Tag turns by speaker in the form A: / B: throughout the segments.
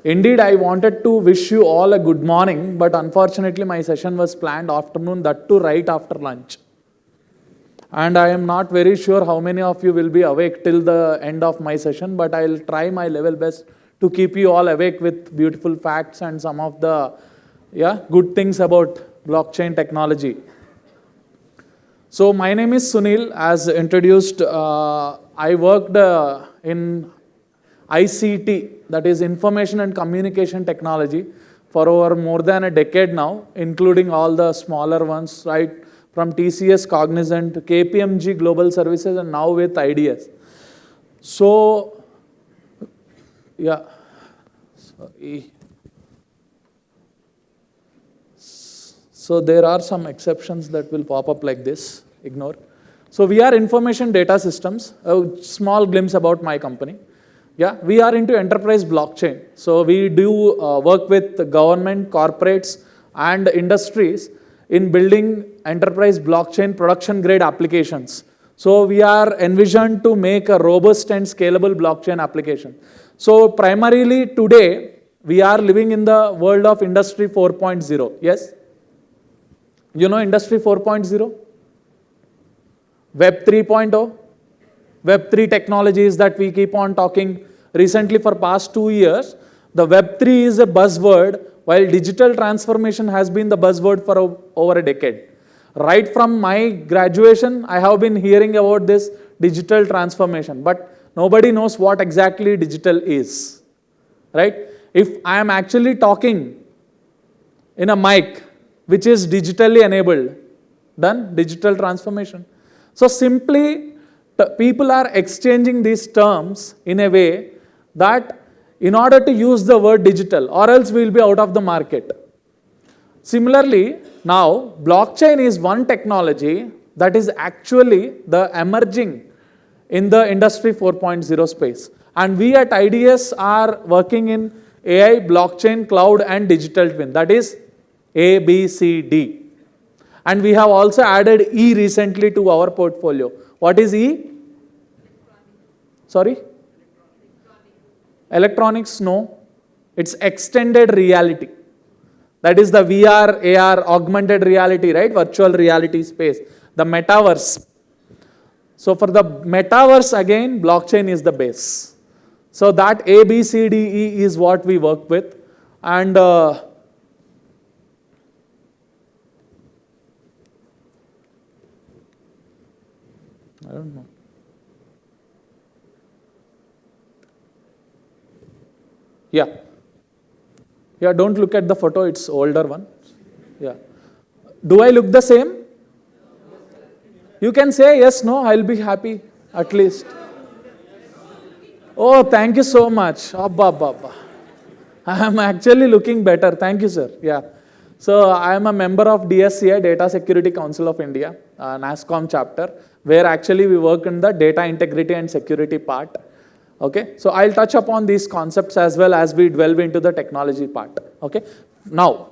A: Indeed, I wanted to wish you all a good morning, but unfortunately my session was planned afternoon, that too right after lunch. And I am not very sure how many of you will be awake till the end of my session, but I'll try my level best to keep you all awake with beautiful facts and some of the good things about blockchain technology. So my name is Sunil. As introduced, I worked in ICT, that is Information and Communication Technology, for over more than a decade now, including all the smaller ones, right? From TCS, Cognizant, KPMG Global Services, and now with IDS. So, yeah. Sorry. So there are some exceptions that will pop up like this. Ignore. So we are information data systems. A small glimpse about my company. Yeah, we are into enterprise blockchain. So we do work with government, corporates, and industries in building enterprise blockchain production grade applications. So we are envisioned to make a robust and scalable blockchain application. So primarily today, we are living in the world of Industry 4.0. Yes? You know Industry 4.0? Web 3.0? Web 3 technologies that we keep on talking recently for past 2 years. The Web 3 is a buzzword, while digital transformation has been the buzzword for over a decade. Right from my graduation, I have been hearing about this digital transformation, but nobody knows what exactly digital is, right? If I am actually talking in a mic, which is digitally enabled, done digital transformation. So simply, people are exchanging these terms in a way that in order to use the word digital, or else we will be out of the market. Similarly, now blockchain is one technology that is actually the emerging in the Industry 4.0 space. And we at IDS are working in AI, blockchain, cloud, and digital twin. That is A, B, C, D. And we have also added E recently to our portfolio. What is E? Sorry? Electronics, no. It's extended reality. That is the VR, AR, augmented reality, right? Virtual reality space. The metaverse. So for the metaverse, again, blockchain is the base. So that A, B, C, D, E is what we work with. And I don't know. Yeah. Yeah, don't look at the photo, it's older one. Yeah. Do I look the same? You can say yes, no, I'll be happy at least. Oh, thank you so much. Abba, abba, abba. I am actually looking better. Thank you, sir. Yeah. So I am a member of DSCI, Data Security Council of India, NASSCOM chapter, where actually we work in the data integrity and security part. Okay, so I'll touch upon these concepts as well as we delve into the technology part. Okay, now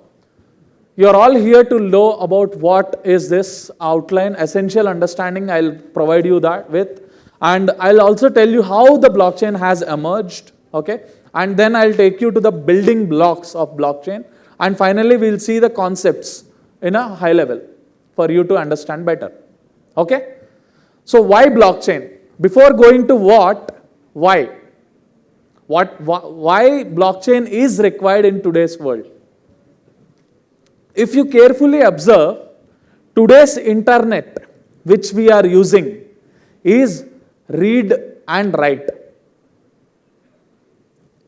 A: you're all here to know about what is this outline, essential understanding. I'll provide you that with, and I'll also tell you how the blockchain has emerged. Okay, and then I'll take you to the building blocks of blockchain, and finally we'll see the concepts in a high level for you to understand better. Okay, so why blockchain? Before going to what, why? Why blockchain is required in today's world? If you carefully observe, today's internet, which we are using, is read and write.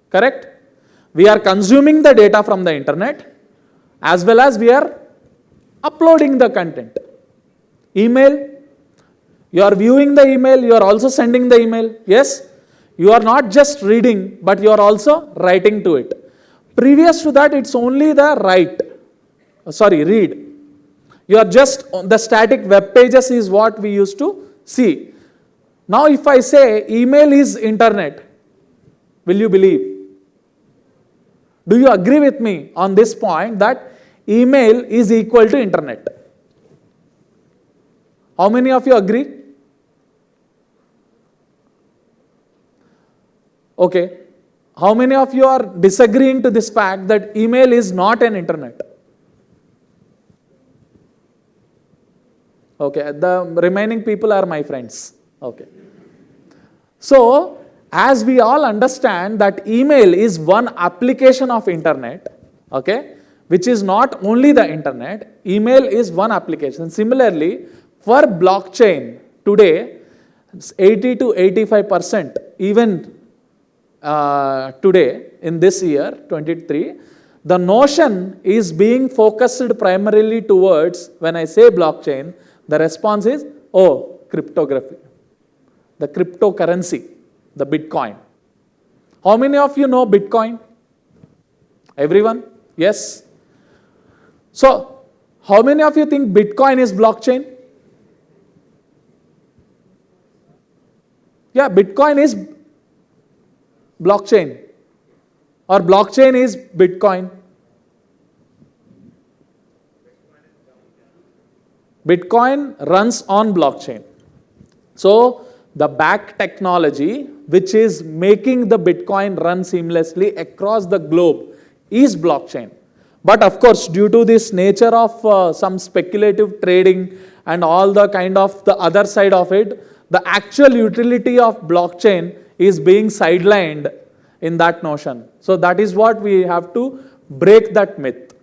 A: Correct? We are consuming the data from the internet, as well as we are uploading the content. Email, you are viewing the email, you are also sending the email. Yes? You are not just reading, but you are also writing to it. Previous to that, it's only the read. You are just, the static web pages is what we used to see. Now if I say email is internet, will you believe? Do you agree with me on this point that email is equal to internet? How many of you agree? Okay. How many of you are disagreeing to this fact that email is not an internet? Okay, the remaining people are my friends. Okay. So, as we all understand that email is one application of internet, okay, which is not only the internet, email is one application. Similarly, for blockchain today, 80 to 85%, even today in this year, 23, the notion is being focused primarily towards, when I say blockchain, the response is, oh, cryptography, the cryptocurrency, the Bitcoin. How many of you know Bitcoin? Everyone? Yes. So, how many of you think Bitcoin is blockchain? Yeah, Bitcoin is blockchain, or blockchain is Bitcoin. Bitcoin runs on blockchain. So, the back technology which is making the Bitcoin run seamlessly across the globe is blockchain. But of course, due to this nature of some speculative trading and all the kind of the other side of it, the actual utility of blockchain is being sidelined in that notion. So that is what we have to break that myth.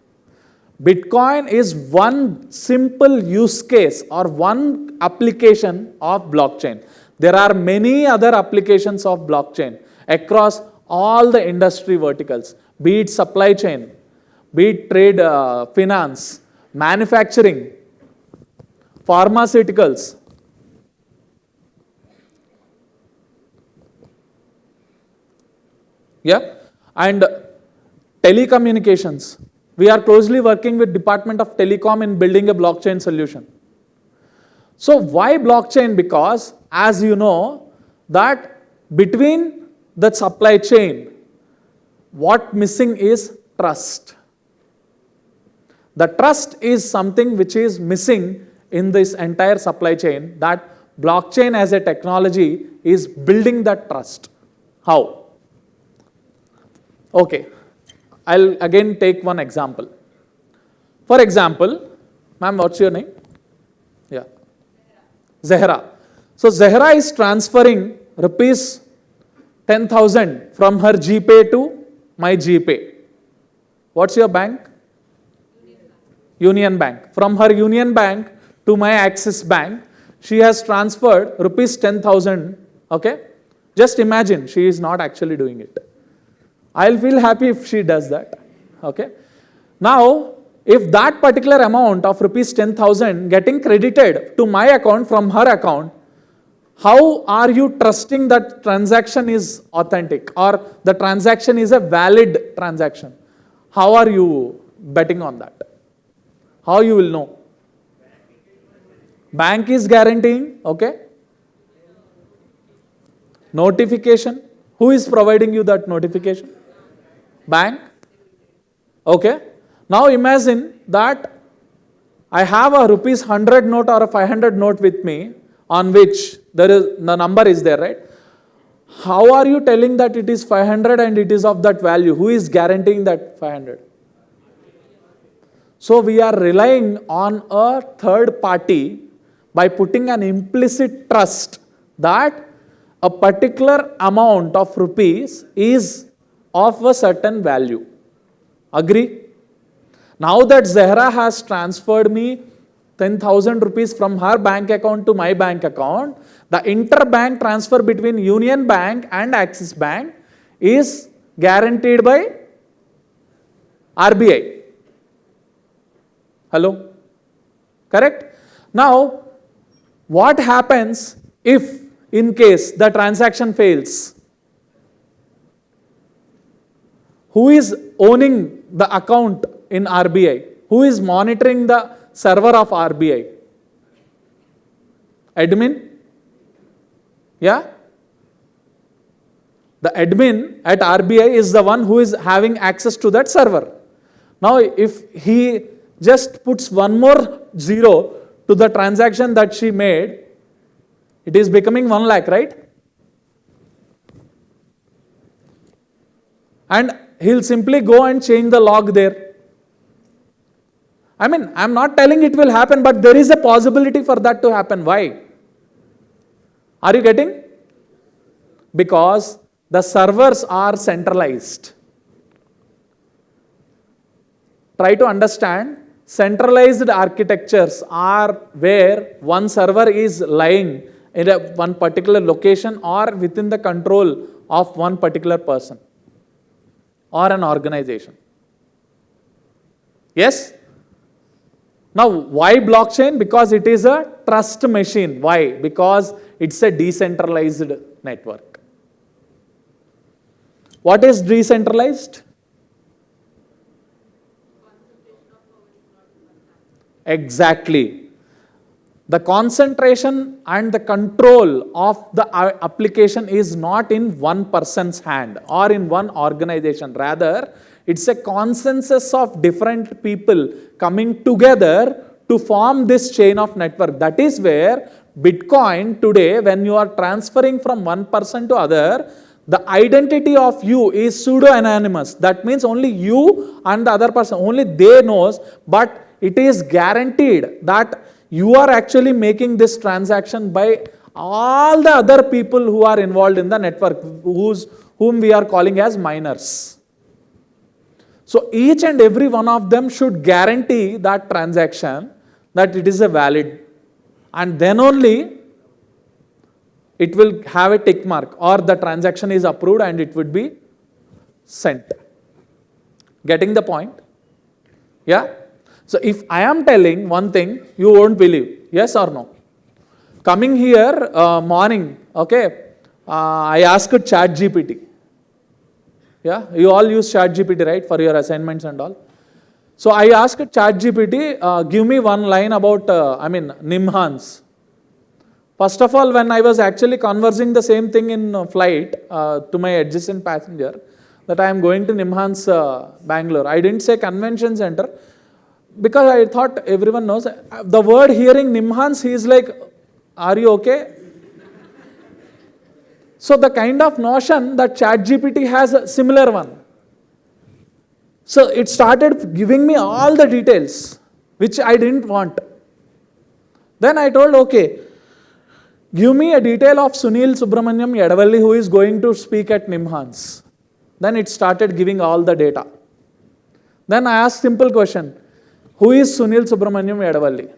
A: Bitcoin is one simple use case or one application of blockchain. There are many other applications of blockchain across all the industry verticals, be it supply chain, be it trade, finance, manufacturing, pharmaceuticals. Yeah, and telecommunications. We are closely working with Department of Telecom in building a blockchain solution. So why blockchain? Because as you know that between the supply chain, what missing is trust. The trust is something which is missing in this entire supply chain, that blockchain as a technology is building that trust. How? Okay, I'll again take one example. For example, ma'am, what's your name? Yeah, Zehra. So Zehra is transferring rupees 10,000 from her GPay to my GPay. What's your bank? Union Bank. From her Union Bank to my Axis Bank, she has transferred rupees 10,000. Okay, just imagine she is not actually doing it. I'll feel happy if she does that. Okay. Now, if that particular amount of rupees 10,000 getting credited to my account from her account, how are you trusting that transaction is authentic or the transaction is a valid transaction? How are you betting on that? How you will know? Bank is guaranteeing, okay? Notification. Who is providing you that notification? Bank. Okay. Now imagine that I have a rupees 100 note or a 500 note with me on which there is the number is there, right? How are you telling that it is 500 and it is of that value? Who is guaranteeing that 500? So we are relying on a third party by putting an implicit trust that a particular amount of rupees is of a certain value. Agree? Now that Zehra has transferred me 10,000 rupees from her bank account to my bank account, the interbank transfer between Union Bank and Axis Bank is guaranteed by RBI. Hello? Correct? Now, what happens if in case the transaction fails? Who is owning the account in RBI? Who is monitoring the server of RBI? Admin? Yeah? The admin at RBI is the one who is having access to that server. Now, if he just puts one more zero to the transaction that she made, it is becoming 1 lakh, right? and he'll simply go and change the log there. I mean, I'm not telling it will happen, but there is a possibility for that to happen. Why? Are you getting? Because the servers are centralized. Try to understand, centralized architectures are where one server is lying in one particular location or within the control of one particular person or an organization. Yes? Now, why blockchain? Because it is a trust machine. Why? Because it's a decentralized network. What is decentralized? Exactly. The concentration and the control of the application is not in one person's hand or in one organization. Rather, it's a consensus of different people coming together to form this chain of network. That is where Bitcoin today, when you are transferring from one person to other, the identity of you is pseudo-anonymous. That means only you and the other person, only they knows, but it is guaranteed that you are actually making this transaction by all the other people who are involved in the network, whom we are calling as miners. So each and every one of them should guarantee that transaction, that it is a valid, and then only it will have a tick mark or the transaction is approved and it would be sent. Getting the point? Yeah? So if I am telling one thing, you won't believe. Yes or no? Coming here morning, okay, I asked ChatGPT. Yeah, you all use ChatGPT, right, for your assignments and all. So I asked ChatGPT, give me one line about, Nimhans. First of all, when I was actually conversing the same thing in flight to my adjacent passenger, that I am going to Nimhans, Bangalore. I didn't say convention center, because I thought everyone knows. The word hearing Nimhans, he is like, are you okay? So the kind of notion that ChatGPT has a similar one. So it started giving me all the details, which I didn't want. Then I told, okay, give me a detail of Sunil Subrahmanyam Yadavalli who is going to speak at Nimhans. Then it started giving all the data. Then I asked simple question, who is Sunil Subrahmanyam Yadavalli?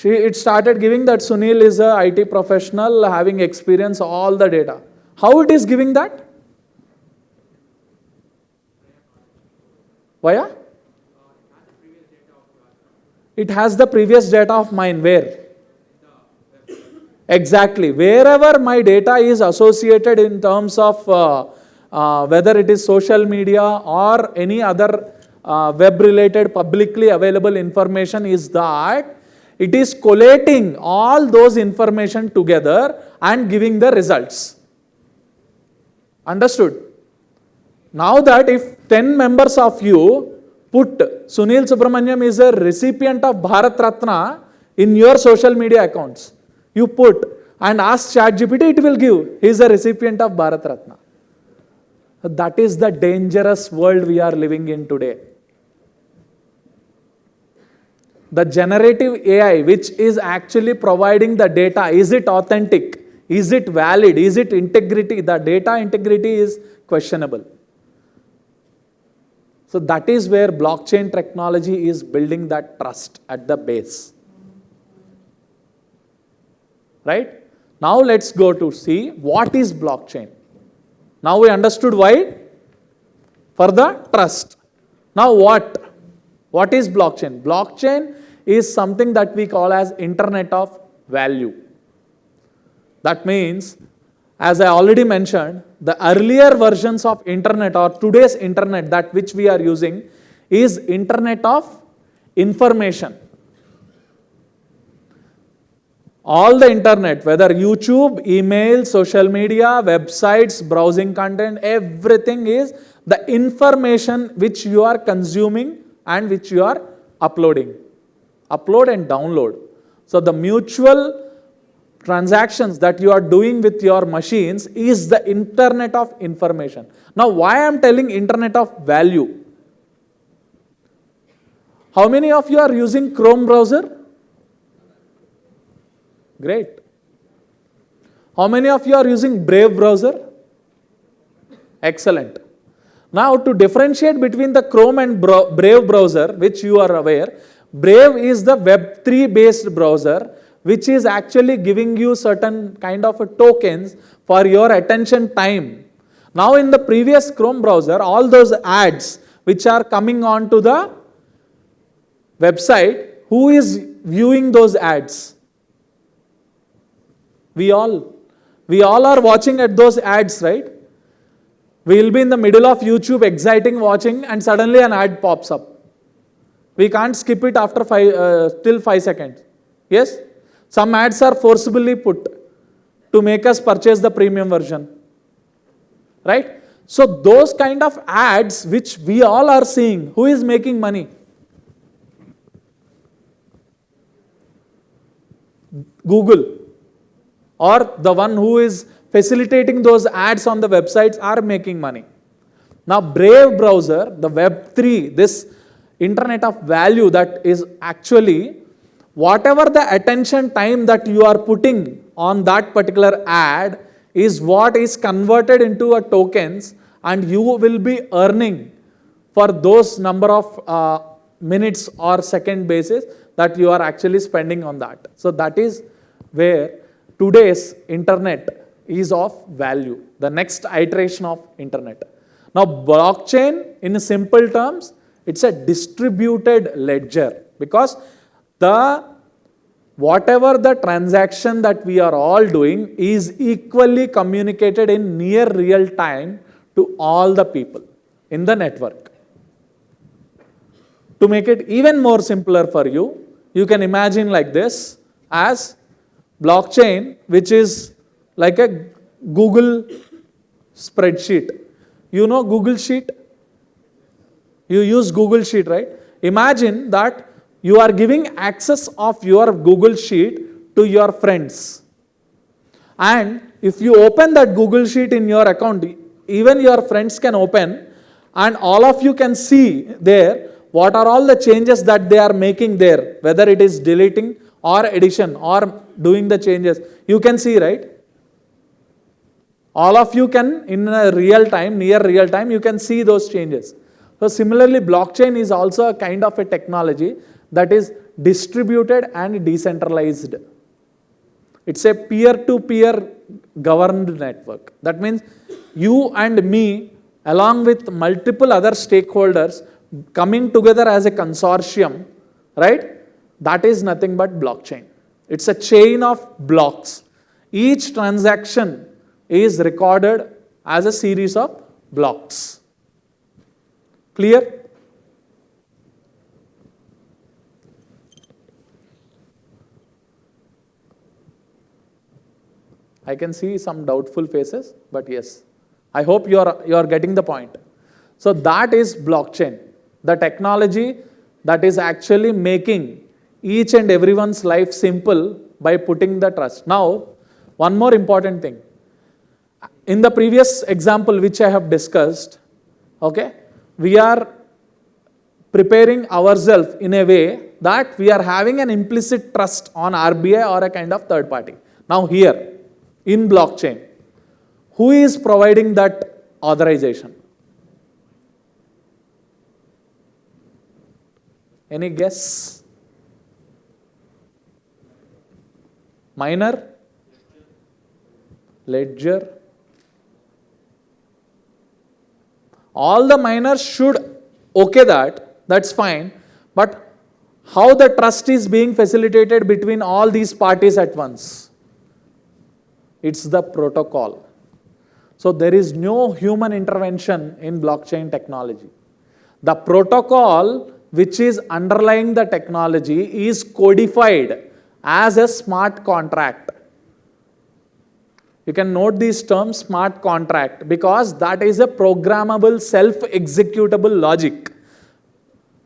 A: It started giving that Sunil is a IT professional having experience, all the data. How it is giving that? Via? It has the previous data of mine. Where? Exactly. Wherever my data is associated in terms of whether it is social media or any other web-related publicly available information, is that it is collating all those information together and giving the results. Understood? Now that if 10 members of you put Sunil Subrahmanyam is a recipient of Bharat Ratna in your social media accounts, you put and ask ChatGPT, it will give, he is a recipient of Bharat Ratna. That is the dangerous world we are living in today. The generative AI, which is actually providing the data, is it authentic? Is it valid? Is it integrity? The data integrity is questionable. So that is where blockchain technology is building that trust at the base. Right? Now let's go to see what is blockchain. Now we understood why? For the trust. Now what? What is blockchain? Blockchain is something that we call as Internet of Value. That means, as I already mentioned, the earlier versions of Internet or today's Internet, that which we are using, is Internet of Information. All the Internet, whether YouTube, email, social media, websites, browsing content, everything is the information which you are consuming and which you are uploading. Upload and download. So the mutual transactions that you are doing with your machines is the internet of information. Now, why I am telling internet of value? How many of you are using Chrome browser? Great. How many of you are using Brave browser? Excellent. Now, to differentiate between the Chrome and Brave browser, which you are aware, Brave is the Web3 based browser, which is actually giving you certain kind of tokens for your attention time. Now, in the previous Chrome browser, all those ads which are coming on to the website, who is viewing those ads? We all are watching at those ads, right? We will be in the middle of YouTube, exciting watching, and suddenly an ad pops up. We can't skip it after till 5 seconds. Yes? Some ads are forcibly put to make us purchase the premium version. Right? So those kind of ads which we all are seeing, who is making money? Google, or the one who is facilitating those ads on the websites are making money. Now, Brave browser, the Web3, this internet of value that is actually whatever the attention time that you are putting on that particular ad is what is converted into a tokens, and you will be earning for those number of minutes or second basis that you are actually spending on that. So that is where today's internet is of value, the next iteration of internet. Now, blockchain, in simple terms, it's a distributed ledger, because whatever the transaction that we are all doing is equally communicated in near real time to all the people in the network. To make it even more simpler for you, you can imagine like this as blockchain, which is like a Google spreadsheet. You know Google Sheet? You use Google Sheet, right? Imagine that you are giving access of your Google Sheet to your friends. And if you open that Google Sheet in your account, even your friends can open, and all of you can see there what are all the changes that they are making there, whether it is deleting or addition or doing the changes. You can see, right? All of you can, in a real time, near real time, you can see those changes. So similarly, blockchain is also a kind of a technology that is distributed and decentralized. It's a peer-to-peer governed network. That means you and me, along with multiple other stakeholders, coming together as a consortium, right? That is nothing but blockchain. It's a chain of blocks. Each transaction is recorded as a series of blocks. Clear? I can see some doubtful faces, but yes, I hope you are getting the point. So that is blockchain, the technology that is actually making each and everyone's life simple by putting the trust. Now, one more important thing. In the previous example which I have discussed, okay, we are preparing ourselves in a way that we are having an implicit trust on RBI or a kind of third party. Now here, in blockchain, who is providing that authorization? Any guess? Miner? Ledger? All the miners should okay that's fine, but how the trust is being facilitated between all these parties at once? It's the protocol. So there is no human intervention in blockchain technology. The protocol which is underlying the technology is codified as a smart contract. You can note these terms, smart contract, because that is a programmable, self-executable logic,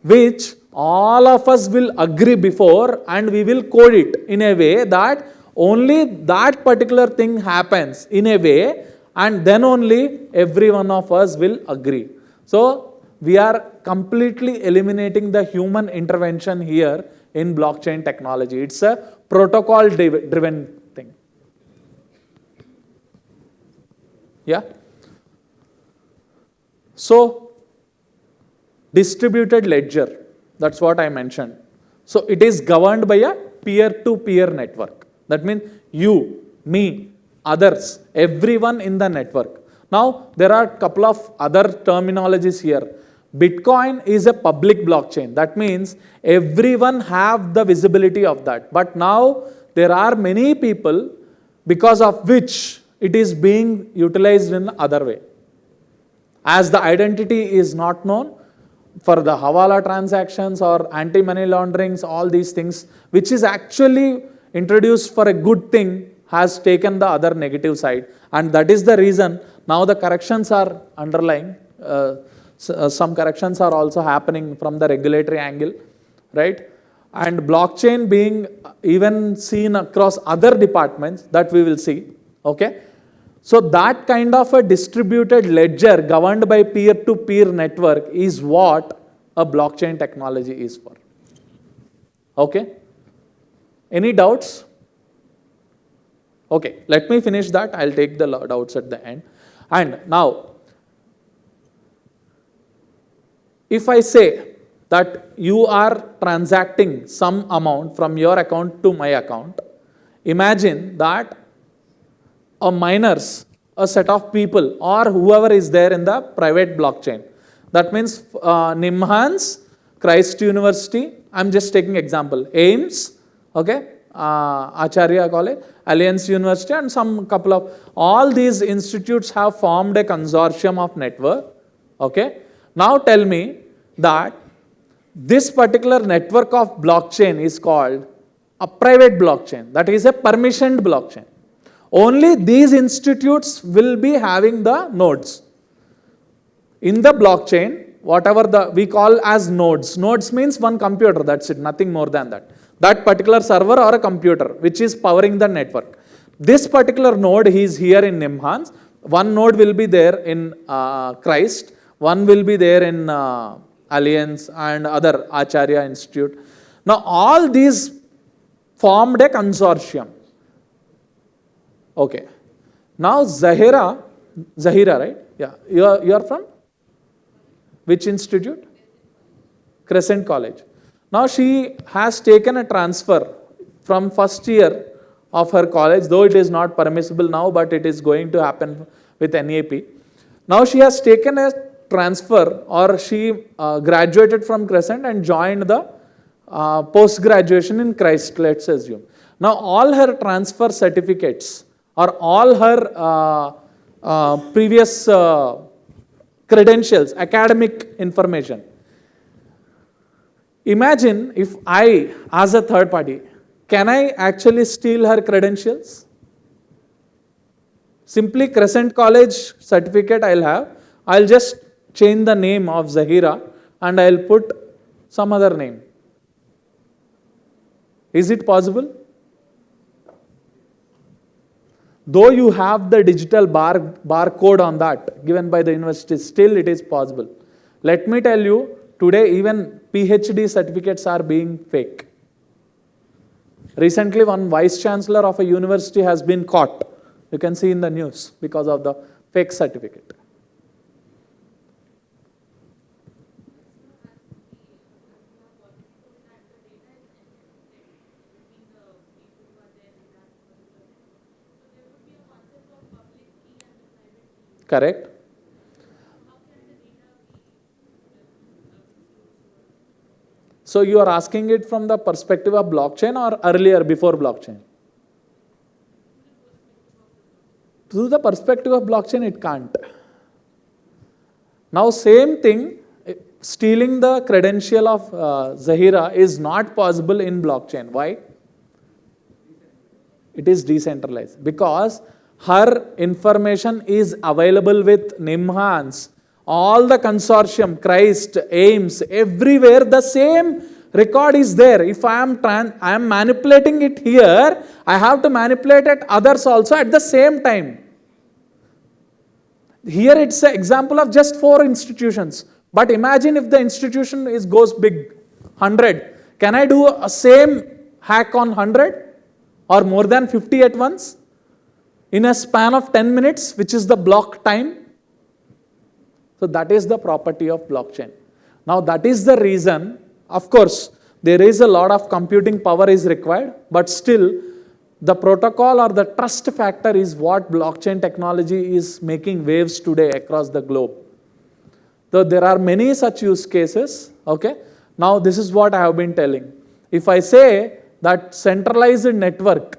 A: which all of us will agree before, and we will code it in a way that Only that particular thing happens in a way, and then only every one of us will agree. So we are completely eliminating the human intervention here in blockchain technology. It's a protocol driven thing. Yeah. So distributed ledger, that's what I mentioned. So it is governed by a peer-to-peer network. That means you, me, others, everyone in the network. Now there are a couple of other terminologies here. Bitcoin is a public blockchain. That means everyone have the visibility of that. But now there are many people because of which it is being utilized in other way. As the identity is not known, for the Hawala transactions or anti-money launderings, all these things, which is actually introduced for a good thing, has taken the other negative side. And that is the reason now the corrections are underlying. Some corrections are also happening from the regulatory angle, right? And blockchain being even seen across other departments, that we will see, okay? So that kind of a distributed ledger governed by peer-to-peer network is what a blockchain technology is for. Okay? Any doubts? Okay, let me finish that. I'll take the doubts at the end. And now, if I say that you are transacting some amount from your account to my account, imagine that a miners, a set of people, or whoever is there in the private blockchain. That means Nimhans, Christ University, I'm just taking example, AIMS, okay, Acharya College, Alliance University, and some couple of, all these institutes have formed a consortium of network, okay. Now tell me that this particular network of blockchain is called a private blockchain, that is a permissioned blockchain. Only these institutes will be having the nodes. In the blockchain, whatever we call as nodes. Nodes means one computer, that's it, nothing more than that. That particular server or a computer which is powering the network. This particular node is here in Nimhans. One node will be there in Christ. One will be there in Alliance and other Acharya Institute. Now all these formed a consortium. Okay. Now Zahira, right? Yeah. You are from which institute? Crescent College. Now she has taken a transfer from first year of her college, though it is not permissible now, but it is going to happen with NAP. Now she has taken a transfer, or she graduated from Crescent and joined the post-graduation in Christ, let's assume. Now all her transfer certificates or all her previous credentials, academic information. Imagine if I, as a third party, can I actually steal her credentials? Simply Crescent College certificate I'll have. I'll just change the name of Zahira and I'll put some other name. Is it possible? Though you have the digital barcode on that given by the university, still it is possible. Let me tell you, today even PhD certificates are being fake. Recently one vice chancellor of a university has been caught. You can see in the news because of the fake certificate. Correct? So you are asking it from the perspective of blockchain or earlier, before blockchain? Through the perspective of blockchain, it can't. Now same thing, stealing the credential of Zahira is not possible in blockchain. Why? It is decentralized. Because her information is available with Nimhans. All the consortium, Christ, AIMS, everywhere the same record is there. If I am manipulating it here, I have to manipulate it others also at the same time. Here it's an example of just 4 institutions. But imagine if the institution goes big, 100. Can I do a same hack on 100 or more than 50 at once in a span of 10 minutes, which is the block time? So that is the property of blockchain. Now that is the reason, of course, there is a lot of computing power is required, but still the protocol or the trust factor is what blockchain technology is making waves today across the globe. So there are many such use cases, okay? Now this is what I have been telling. If I say that centralized network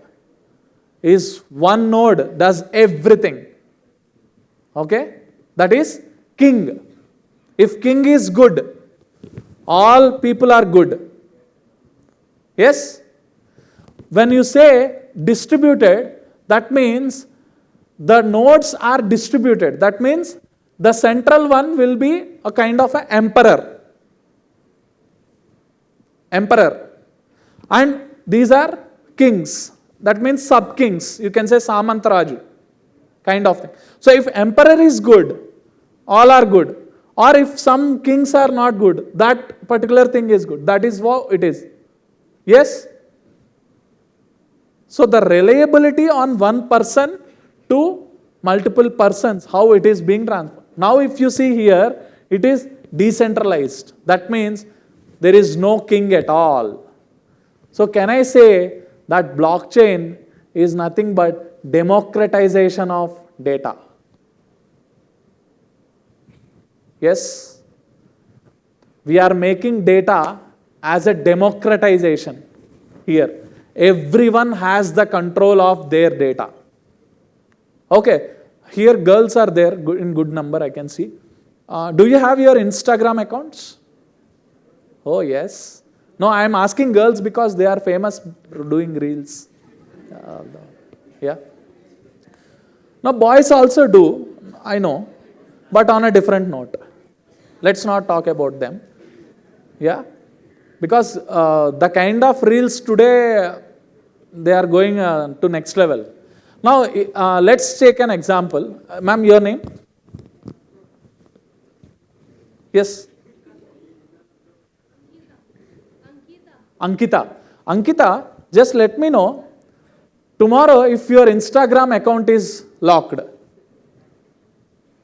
A: is one node does everything, okay? That is king. If king is good, all people are good. Yes? When you say distributed, that means the nodes are distributed. That means the central one will be a kind of an emperor. And these are kings. That means sub-kings. You can say Samantaraju kind of thing. So if emperor is good, all are good. Or if some kings are not good, that particular thing is good. That is what it is. Yes? So the reliability on one person to multiple persons, how it is being transferred. Now if you see here, it is decentralized. That means there is no king at all. So can I say that blockchain is nothing but democratization of data? Yes, we are making data as a democratization here. Everyone has the control of their data. Okay, here girls are there in good number, I can see. Do you have your Instagram accounts? Oh yes. No, I am asking girls because they are famous doing reels. Yeah. Now boys also do, I know, but on a different note. Let's not talk about them. Yeah. Because the kind of reels today, they are going to next level. Now, let's take an example. Ma'am, your name? Yes? Ankita. Ankita, just let me know, tomorrow if your Instagram account is locked,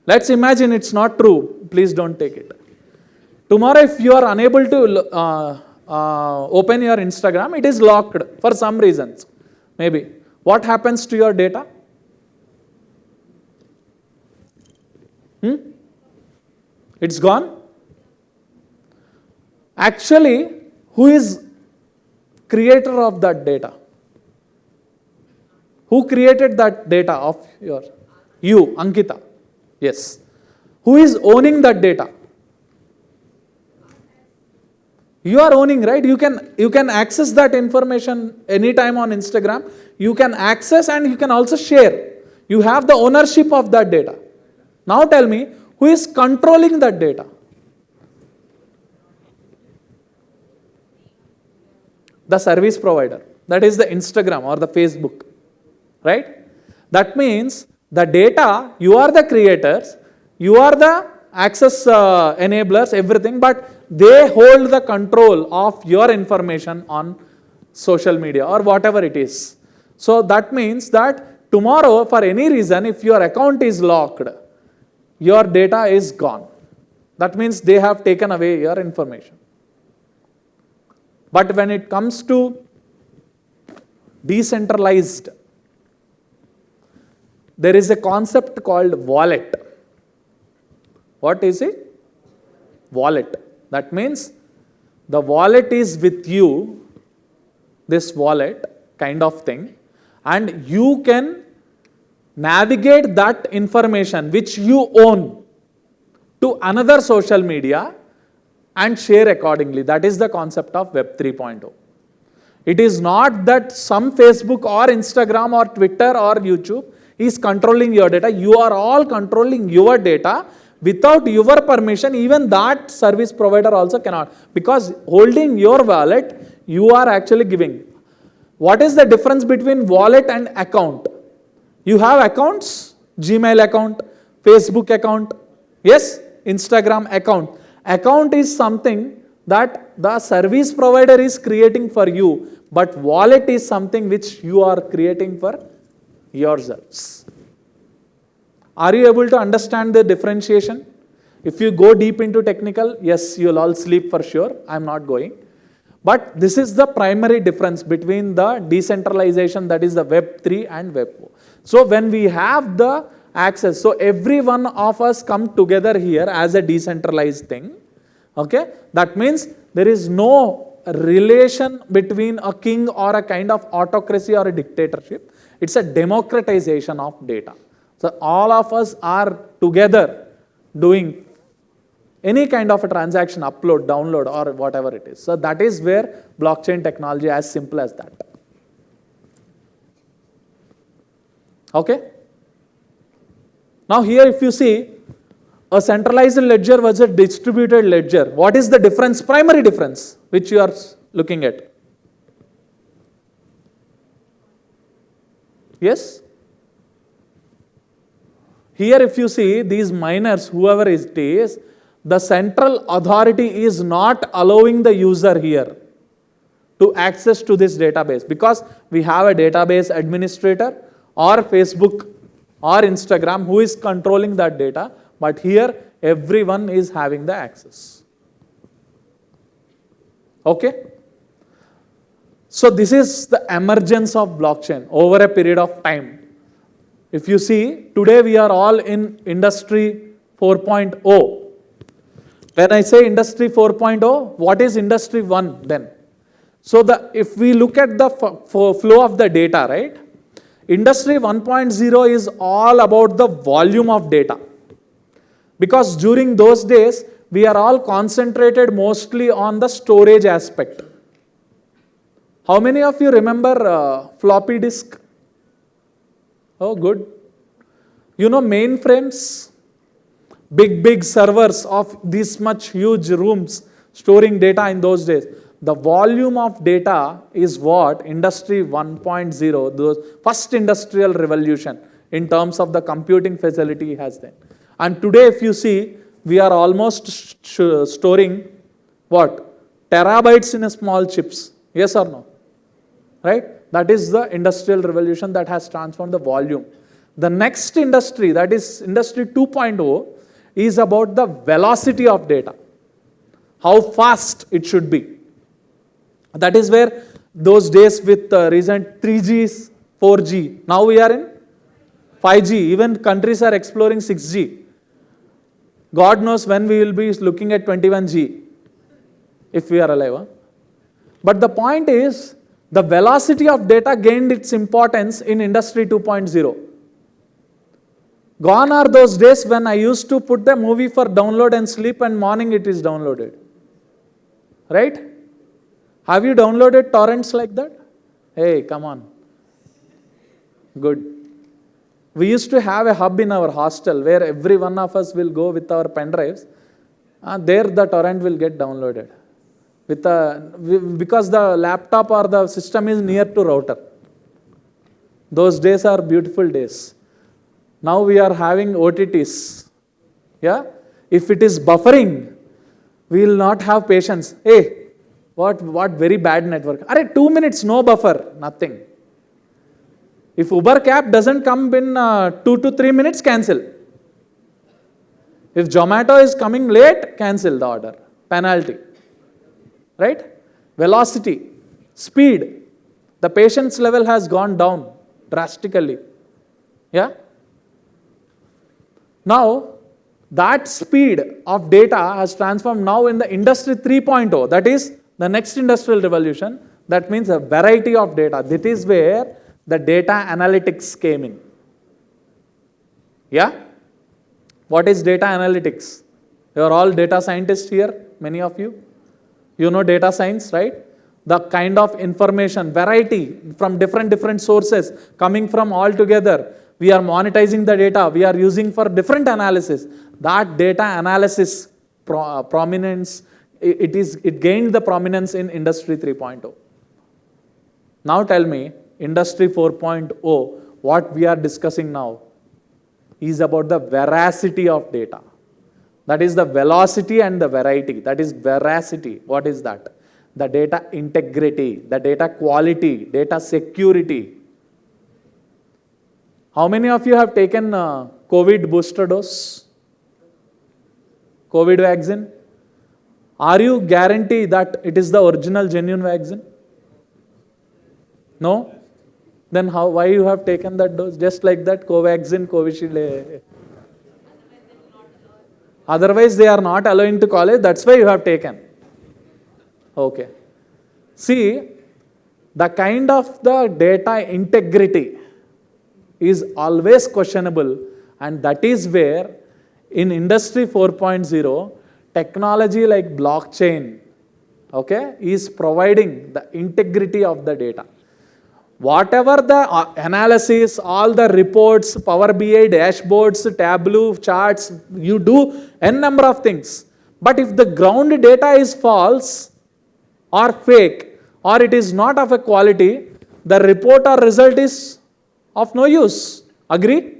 A: let's imagine it's not true, please don't take it. Tomorrow if you are unable to open your Instagram, it is locked for some reasons, maybe. What happens to your data? It's gone? Actually, who is creator of that data? Who created that data of yours? You, Ankita. Yes. Who is owning that data? You are owning, right? You can access that information anytime on Instagram. You can access and you can also share. You have the ownership of that data. Now tell me, who is controlling that data? The service provider. That is the Instagram or the Facebook. Right? That means the data, you are the creators, you are the access enablers, everything, but they hold the control of your information on social media or whatever it is. So that means that tomorrow, for any reason, if your account is locked, your data is gone. That means they have taken away your information. But when it comes to decentralized, there is a concept called wallet. What is it? Wallet. That means the wallet is with you, this wallet kind of thing, and you can navigate that information which you own to another social media and share accordingly. That is the concept of Web 3.0. It is not that some Facebook or Instagram or Twitter or YouTube is controlling your data. You are all controlling your data, Without your permission, even that service provider also cannot. Because holding your wallet, you are actually giving. What is the difference between wallet and account? You have accounts, Gmail account, Facebook account, yes, Instagram account. Account is something that the service provider is creating for you, but wallet is something which you are creating for yourselves. Are you able to understand the differentiation? If you go deep into technical, yes, you'll all sleep for sure. I'm not going. But this is the primary difference between the decentralization, that is the Web 3 and Web 4. So when we have the access, so every one of us come together here as a decentralized thing. Okay, that means there is no relation between a king or a kind of autocracy or a dictatorship. It's a democratization of data. So all of us are together doing any kind of a transaction, upload, download, or whatever it is. So that is where blockchain technology, as simple as that. Okay. Now here if you see, a centralized ledger versus a distributed ledger. What is the difference, primary difference, which you are looking at? Yes? Here if you see, these miners, whoever it is, the central authority is not allowing the user here to access to this database, because we have a database administrator or Facebook or Instagram who is controlling that data, but here everyone is having the access. Okay? So this is the emergence of blockchain over a period of time. If you see, today we are all in Industry 4.0. When I say Industry 4.0, what is Industry 1 then? So if we look at the flow of the data, right? Industry 1.0 is all about the volume of data. Because during those days, we are all concentrated mostly on the storage aspect. How many of you remember floppy disk? Oh, good. You know mainframes? Big servers of this much huge rooms storing data in those days. The volume of data is what Industry 1.0, the first industrial revolution in terms of the computing facility has then. And today if you see, we are almost storing what? Terabytes in a small chips. Yes or no? Right? That is the industrial revolution that has transformed the volume. The next industry, that is Industry 2.0, is about the velocity of data. How fast it should be. That is where those days with recent 3Gs, 4G, now we are in 5G, even countries are exploring 6G. God knows when we will be looking at 21G, if we are alive. Huh? But the point is, the velocity of data gained its importance in Industry 2.0. Gone are those days when I used to put the movie for download and sleep and morning it is downloaded. Right? Have you downloaded torrents like that? Hey, come on. Good. We used to have a hub in our hostel where every one of us will go with our pen drives. There the torrent will get downloaded. Because the laptop or the system is near to router. Those days are beautiful days. Now we are having OTTs. Yeah? If it is buffering, we will not have patience. Hey, what very bad network. 2 minutes, no buffer, nothing. If Uber cab doesn't come in 2 to 3 minutes, cancel. If Zomato is coming late, cancel the order. Penalty. Right? Velocity, speed. The patience level has gone down drastically. Yeah? Now, that speed of data has transformed now in the Industry 3.0. That is the next industrial revolution. That means a variety of data. That is where the data analytics came in. Yeah? What is data analytics? You are all data scientists here, many of you. You know data science, right? The kind of information, variety from different sources coming from all together. We are monetizing the data. We are using for different analysis. That data analysis prominence, it gained the prominence in Industry 3.0. Now tell me, Industry 4.0, what we are discussing now is about the veracity of data. That is the velocity and the variety. That is veracity. What is that? The data integrity, the data quality, data security. How many of you have taken COVID booster dose? COVID vaccine? Are you guaranteed that it is the original genuine vaccine? No? Then why you have taken that dose? Just like that, Covaxin, Covishield. Otherwise, they are not allowing to college. That's why you have taken. Okay. See, the kind of the data integrity is always questionable, and that is where in Industry 4.0, technology like blockchain, okay, is providing the integrity of the data. Whatever the analysis, all the reports, Power BI, dashboards, Tableau, charts, you do n number of things. But if the ground data is false or fake, or it is not of a quality, the report or result is of no use. Agree?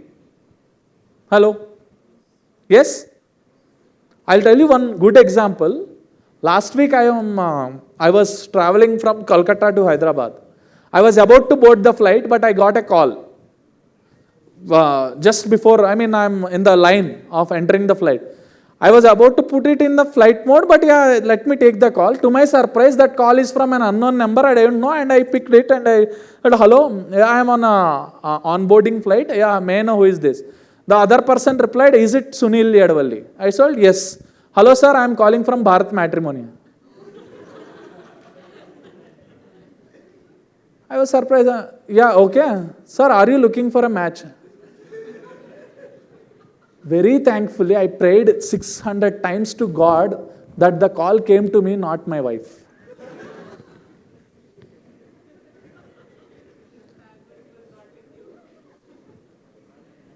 A: Hello? Yes? I'll tell you one good example. Last week I was traveling from Kolkata to Hyderabad. I was about to board the flight, but I got a call. Just before, I'm in the line of entering the flight. I was about to put it in the flight mode, but yeah, let me take the call. To my surprise, that call is from an unknown number, I don't know, and I picked it and I said, hello, I am on a onboarding flight. Yeah, may I know who is this? The other person replied, is it Sunil Yadavalli? I said, yes. Hello sir, I am calling from Bharat Matrimony. I was surprised. Yeah, okay. Sir, are you looking for a match? Very thankfully, I prayed 600 times to God that the call came to me, not my wife.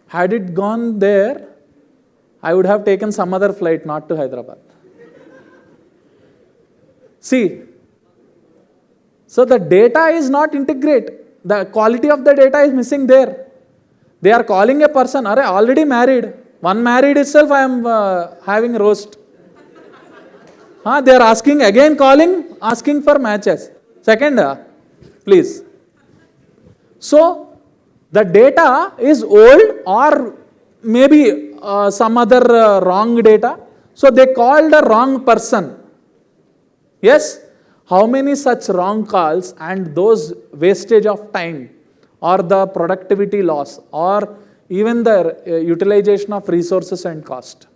A: Had it gone there, I would have taken some other flight, not to Hyderabad. See, so the data is not integrate. The quality of the data is missing there. They are calling a person, already married. One married itself, I am having roast. They are asking, again calling, asking for matches. Second, please. So, the data is old or maybe some other wrong data. So, they called the wrong person. Yes? How many such wrong calls and those wastage of time or the productivity loss or even the utilization of resources and cost.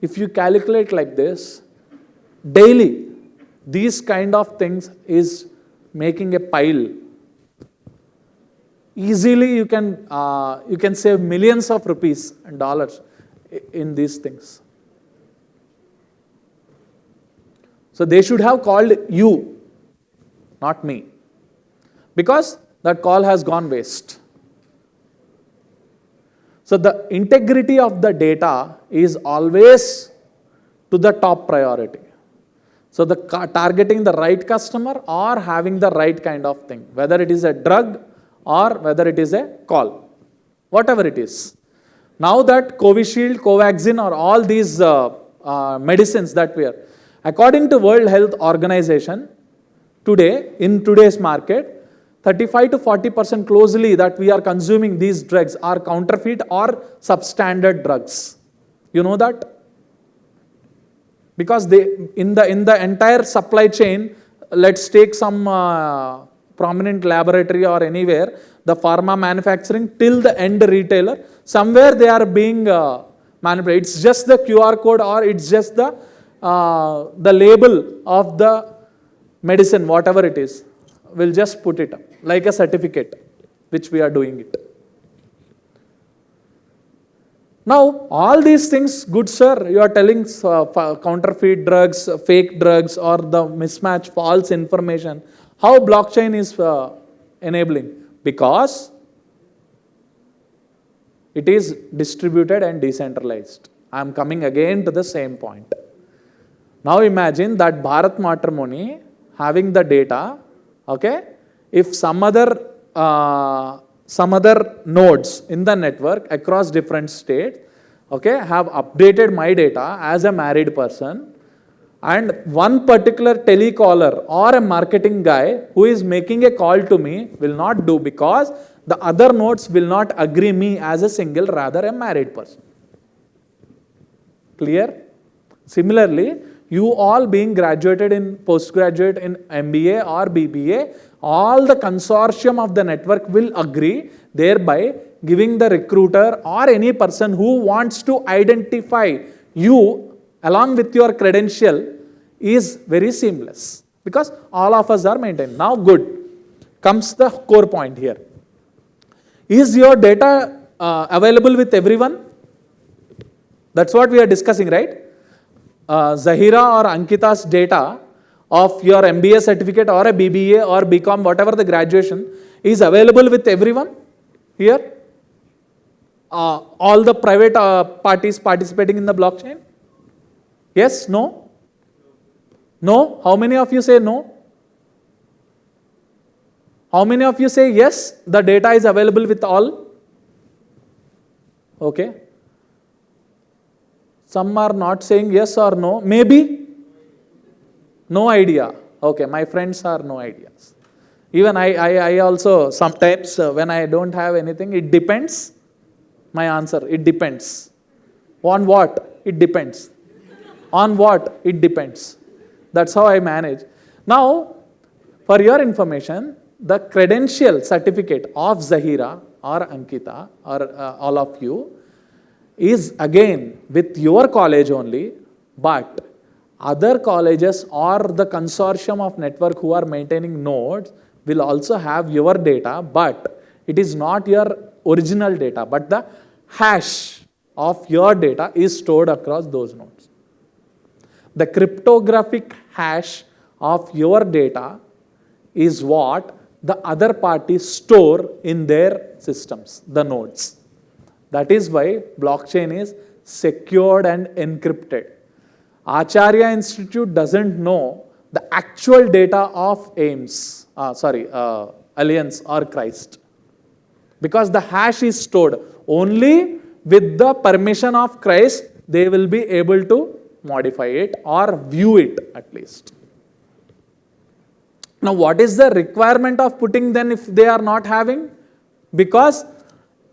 A: If you calculate like this, daily, these kind of things is making a pile. Easily you can save millions of rupees and dollars in these things. So they should have called you, not me, because that call has gone waste. So the integrity of the data is always to the top priority. So the targeting the right customer or having the right kind of thing, whether it is a drug or whether it is a call, whatever it is. Now that Covishield, Covaxin or all these medicines that we are, according to World Health Organization, today, in today's market, 35 to 40% closely that we are consuming these drugs are counterfeit or substandard drugs. You know that? Because they in the entire supply chain, let's take some prominent laboratory or anywhere, the pharma manufacturing till the end retailer, somewhere they are being manipulated. It's just the QR code or it's just the label of the medicine, whatever it is. We'll just put it up like a certificate, which we are doing it. Now, all these things, good sir, you are telling counterfeit drugs, fake drugs, or the mismatch, false information. How blockchain is enabling? Because It is distributed and decentralized. I am coming again to the same point. Now imagine that Bharat Matrimony having the data, okay? If some other nodes in the network across different states, okay, have updated my data as a married person, and one particular telecaller or a marketing guy who is making a call to me will not do, because the other nodes will not agree me as a single, rather a married person. Clear? Similarly, you all being graduated in postgraduate in MBA or BBA, all the consortium of the network will agree, thereby giving the recruiter or any person who wants to identify you along with your credential is very seamless, because all of us are maintained. Now good, comes the core point here. Is your data available with everyone? That's what we are discussing, right? Zahira or Ankita's data of your MBA certificate or a BBA or BCom, whatever the graduation, is available with everyone here? All the private parties participating in the blockchain? Yes? No? No? How many of you say no? How many of you say yes, the data is available with all? Okay. Some are not saying yes or no. Maybe? No idea. Okay, my friends are no ideas. Even I also sometimes when I don't have anything, it depends. My answer, it depends. On what? It depends. On what? It depends. That's how I manage. Now, for your information, the credential certificate of Zahira or Ankita or all of you is again with your college only, but other colleges or the consortium of network who are maintaining nodes will also have your data, but it is not your original data, but the hash of your data is stored across those nodes. The cryptographic hash of your data is what the other parties store in their systems, the nodes. That is why blockchain is secured and encrypted. Acharya Institute doesn't know the actual data of Alliance or Christ, because the hash is stored. Only with the permission of Christ they will be able to modify it or view it at least. Now what is the requirement of putting then if they are not having? Because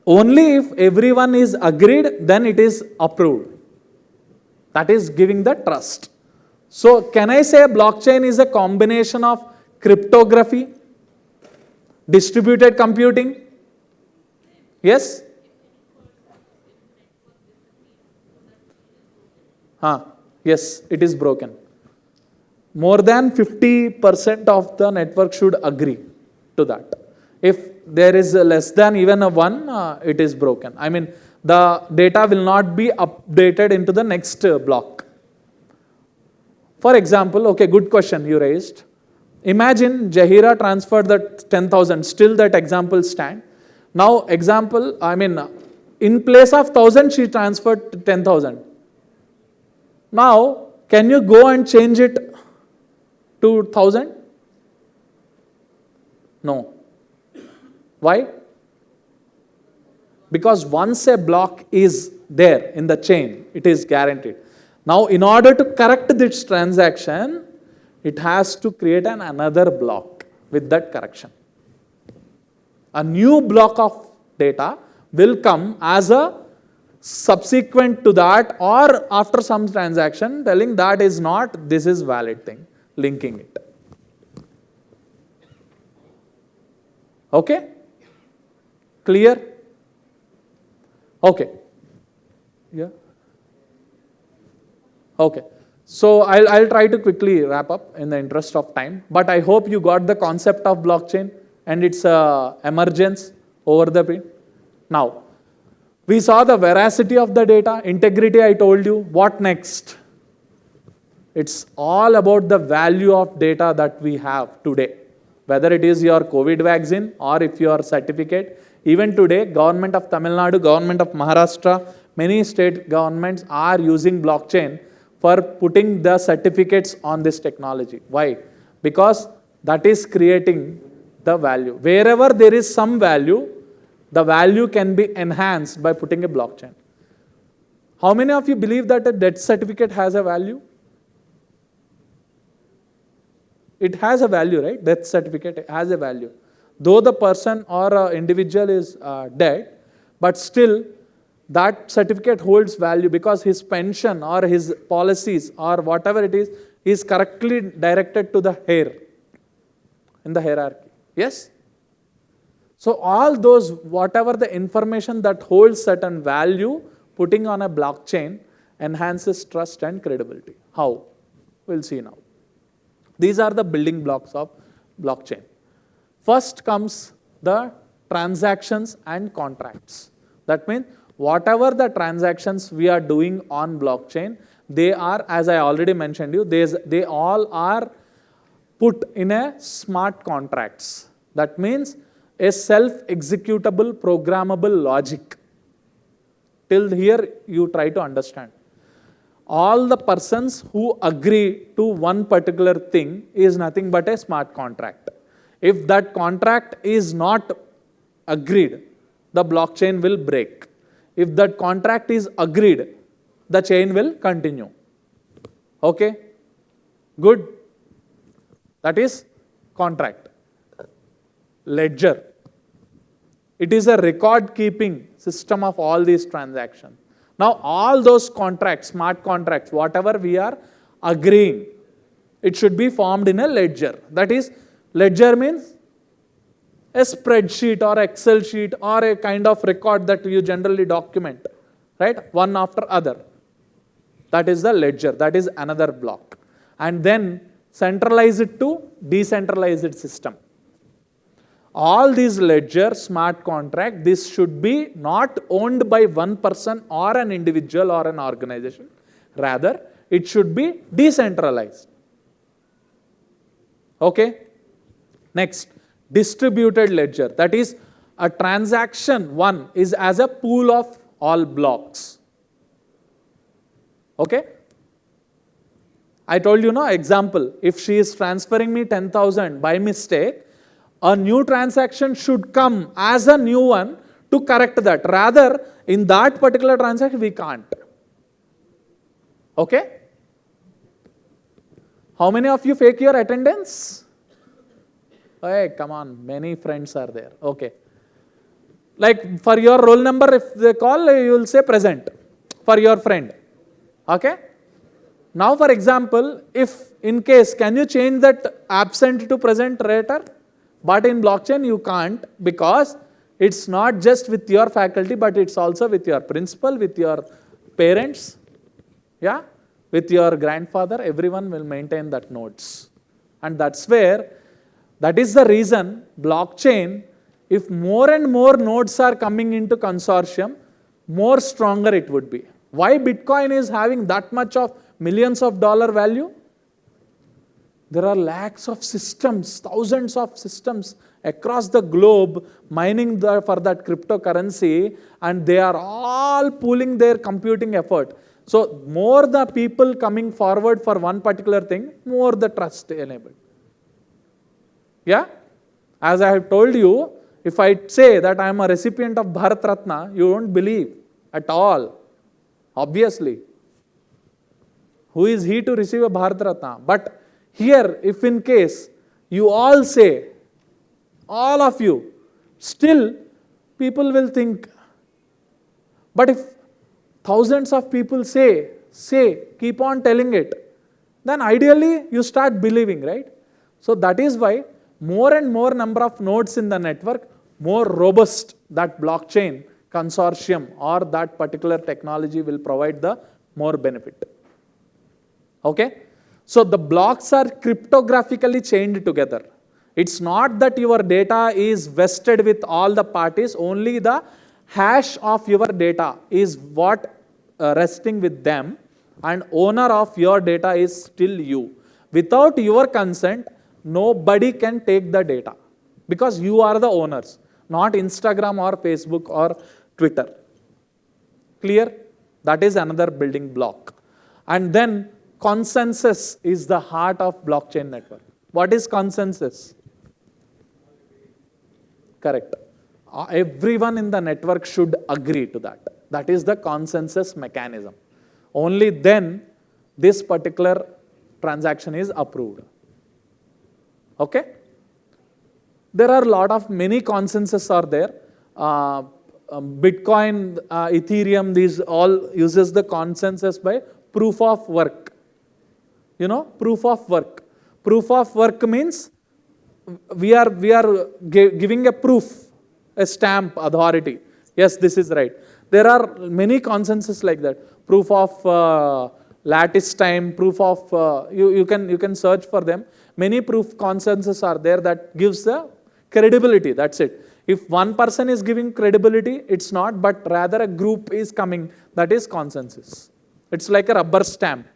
A: only if everyone is agreed, then it is approved. That is giving the trust. So can I say blockchain is a combination of cryptography, distributed computing? Yes? Yes, it is broken. More than 50% of the network should agree to that. If there is less than even a 1, it is broken. I mean, the data will not be updated into the next block. For example, okay, good question you raised. Imagine Jahira transferred that 10,000, still that example stand. Now example, I mean, in place of 1,000, she transferred 10,000. Now, can you go and change it to 1,000? No. Why? Because once a block is there in the chain, it is guaranteed. Now, in order to correct this transaction, it has to create another block with that correction. A new block of data will come as a subsequent to that or after some transaction telling that is not, this is valid thing, linking it. Okay? Clear? Okay. Yeah. Okay. So I'll try to quickly wrap up in the interest of time, but I hope you got the concept of blockchain and its emergence over the period. Now, we saw the veracity of the data, integrity I told you. What next? It's all about the value of data that we have today. Whether it is your COVID vaccine or if your certificate, Even today, government of Tamil Nadu, government of Maharashtra, many state governments are using blockchain for putting the certificates on this technology. Why? Because that is creating the value. Wherever there is some value, the value can be enhanced by putting a blockchain. How many of you believe that a death certificate has a value? It has a value, right? Death certificate has a value. Though the person or individual is dead, but still that certificate holds value because his pension or his policies or whatever it is correctly directed to the heir in the hierarchy. Yes? So all those, whatever the information that holds certain value, putting on a blockchain enhances trust and credibility. How? We'll see now. These are the building blocks of blockchain. First comes the transactions and contracts. That means whatever the transactions we are doing on blockchain, they are, as I already mentioned you, they all are put in a smart contracts. That means a self-executable programmable logic. Till here you try to understand. All the persons who agree to one particular thing is nothing but a smart contract. If that contract is not agreed, the blockchain will break. If that contract is agreed, the chain will continue. Okay? Good. That is contract. Ledger. It is a record keeping system of all these transactions. Now all those contracts, smart contracts, whatever we are agreeing, it should be formed in a ledger. That is, ledger means a spreadsheet or Excel sheet or a kind of record that you generally document, right? One after other. That is the ledger. That is another block. And then centralize it to decentralized system. All these ledger, smart contract, this should be not owned by one person or an individual or an organization. Rather, it should be decentralized. Okay? Next, distributed ledger. That is, a transaction one is as a pool of all blocks. Okay? I told you, no, example, if she is transferring me 10,000 by mistake, a new transaction should come as a new one to correct that. Rather, in that particular transaction, we can't. Okay? How many of you fake your attendance? Hey, come on, many friends are there. Okay. Like for your roll number, if they call, you will say present for your friend. Okay? Now, for example, if in case, can you change that absent to present later? But in blockchain, you can't, because it's not just with your faculty, but it's also with your principal, with your parents, yeah, with your grandfather. Everyone will maintain that notes. And that's where, that is the reason blockchain, if more and more nodes are coming into consortium, more stronger it would be. Why Bitcoin is having that much of millions of dollar value? There are lakhs of systems, thousands of systems across the globe mining for that cryptocurrency, and they are all pooling their computing effort. So more the people coming forward for one particular thing, more the trust enabled. Yeah? As I have told you, if I say that I am a recipient of Bharat Ratna, you won't believe at all. Obviously. Who is he to receive a Bharat Ratna? But here, if in case you all say, all of you, still people will think. But if thousands of people say, keep on telling it, then ideally you start believing, right? So that is why more and more number of nodes in the network, more robust that blockchain consortium or that particular technology will provide the more benefit. Okay? So the blocks are cryptographically chained together. It's not that your data is vested with all the parties, only the hash of your data is what resting with them, and owner of your data is still you. Without your consent, nobody can take the data because you are the owners. not Instagram or Facebook or Twitter. Clear? That is another building block. And then consensus is the heart of blockchain network. What is consensus? Correct. Everyone in the network should agree to that. That is the consensus mechanism. Only then this particular transaction is approved. Okay? There are a lot of many consensus are there. Bitcoin, Ethereum, these all uses the consensus by proof of work. You know, proof of work. Proof of work means we are giving a proof, a stamp, authority. Yes, this is right. There are many consensus like that. Proof of lattice time, proof of you can search for them. Many proof consensus are there that gives the credibility. That's it. If one person is giving credibility, it's not, but rather a group is coming. That is consensus. It's like a rubber stamp.